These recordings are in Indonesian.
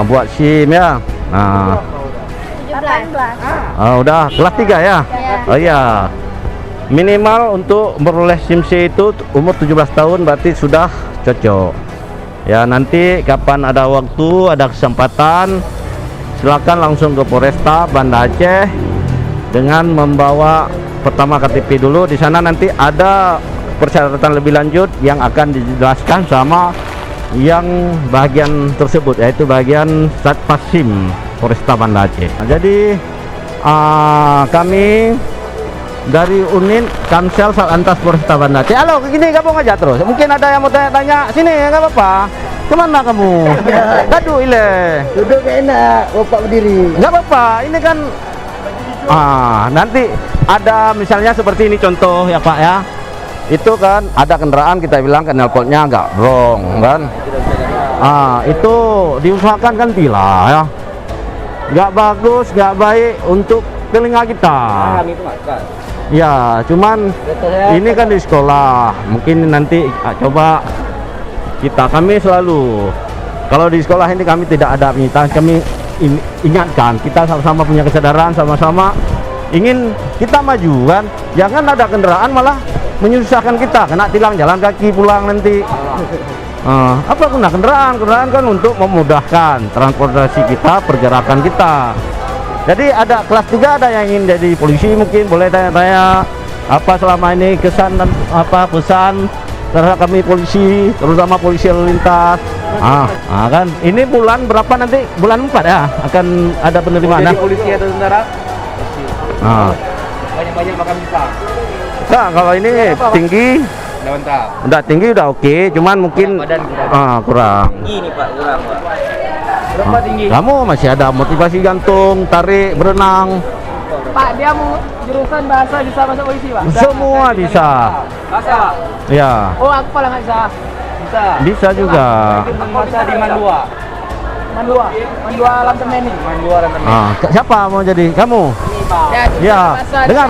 Buat SIM ya. 17. Udah kelas 3 ya? Oh iya. Minimal untuk memperoleh SIM C itu umur 17 tahun berarti sudah cocok. Ya, nanti kapan ada waktu, ada kesempatan, silakan langsung ke Polresta Banda Aceh dengan membawa pertama KTP dulu. Di sana nanti ada persyaratan lebih lanjut yang akan dijelaskan sama yang bagian tersebut, yaitu bagian Satpas SIM Polresta Banda Aceh. Nah, jadi kami dari unit Kamsel Satlantas Polresta Banda Aceh. Halo, gini gabung aja terus. Mungkin ada yang mau tanya-tanya, sini nggak apa-apa. Kemana kamu? Gaduh ile. Duduk gak enak, bapak berdiri. Nggak apa-apa. Ini kan nanti ada misalnya seperti ini contoh ya Pak ya. Itu kan ada kendaraan kita bilang knalpotnya agak brong kan. Itu diusahakan kan pila ya. Nggak bagus, nggak baik untuk telinga kita. Ya, cuman ini kan di sekolah. Mungkin nanti coba kami selalu kalau di sekolah ini kami tidak ada penyitaan, kami ingatkan kita sama-sama punya kesadaran, sama-sama ingin kita maju kan. Jangan ada kendaraan malah menyusahkan kita, kena tilang jalan kaki pulang nanti. Apa guna kendaraan? Kendaraan kan untuk memudahkan transportasi kita, pergerakan kita. Jadi ada kelas 3 ada yang ingin jadi polisi, mungkin boleh tanya-tanya apa selama ini kesan dan apa pesan terhadap kami polisi, terutama polisi lalu lintas. Kan ini bulan berapa nanti? Bulan 4 ya akan ada penerimaan. Jadi polisi atau tentara? Banyak-banyak makan bisa. Nah, kalau ini tinggi, udah tinggi udah oke, cuman mungkin kurang. Tinggi nih Pak, kurang Pak. Berapa tinggi? Kamu masih ada motivasi gantung, tarik, berenang. Pak, dia mau jurusan bahasa bisa masuk polisi, Pak? Semua bisa. Bahasa Pak? Ya. Oh, aku paling nggak bisa. Bisa. Bisa juga. Bahasa di Mandua. Mandua Lantemeni. Mandua Lantemeni. Siapa mau jadi? Kamu? Ya, dengar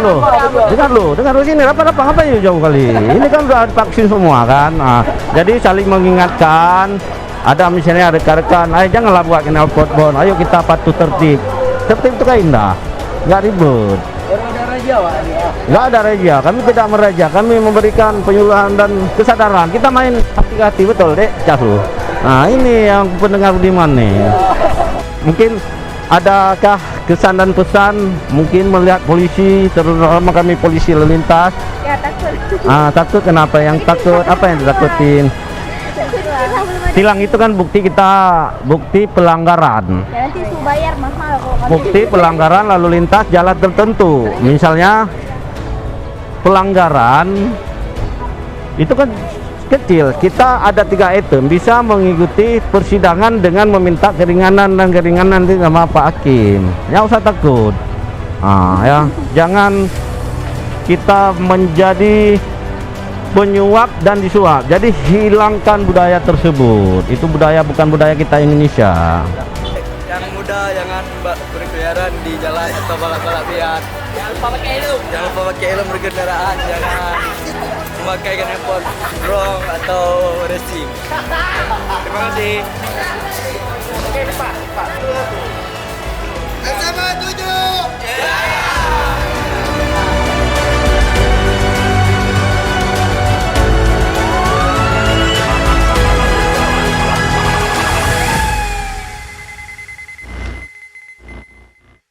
lo sini. Apa ngapain jauh kali? Ini kan udah vaksin semua kan. Jadi saling mengingatkan. Ada misalnya rekan-rekan, ayo janganlah buat knalpot bon. Ayo kita patuh tertib. Tertib itu kan indah, nggak ribet. Ada raja Pak? Nggak ada raja. Kami tidak meraja. Kami memberikan penyuluhan dan kesadaran. Kita main hati-hati betul dek, Casu. Nah ini yang pendengar budiman nih. Mungkin adakah kesan dan pesan mungkin melihat polisi, terutama kami polisi lalu lintas? Ya, takut. Takut kenapa? Yang takut apa yang ditakutin? Tilang itu kan bukti pelanggaran. Ya, nanti su bayar mahal kok. Bukti pelanggaran lalu lintas jalan tertentu. Misalnya pelanggaran itu kan kecil. Kita ada 3 item, bisa mengikuti persidangan dengan meminta keringanan nanti sama Pak Hakim. Ya usah takut. Ya, jangan kita menjadi penyuap dan disuap. Jadi hilangkan budaya tersebut. Itu budaya bukan budaya kita Indonesia. Yang muda jangan berkeliaran di jalan atau balap-balap liar. Jangan lupa pakai helm berkendaraan. Jangan memakai handphone wrong atau racing. Terima kasih.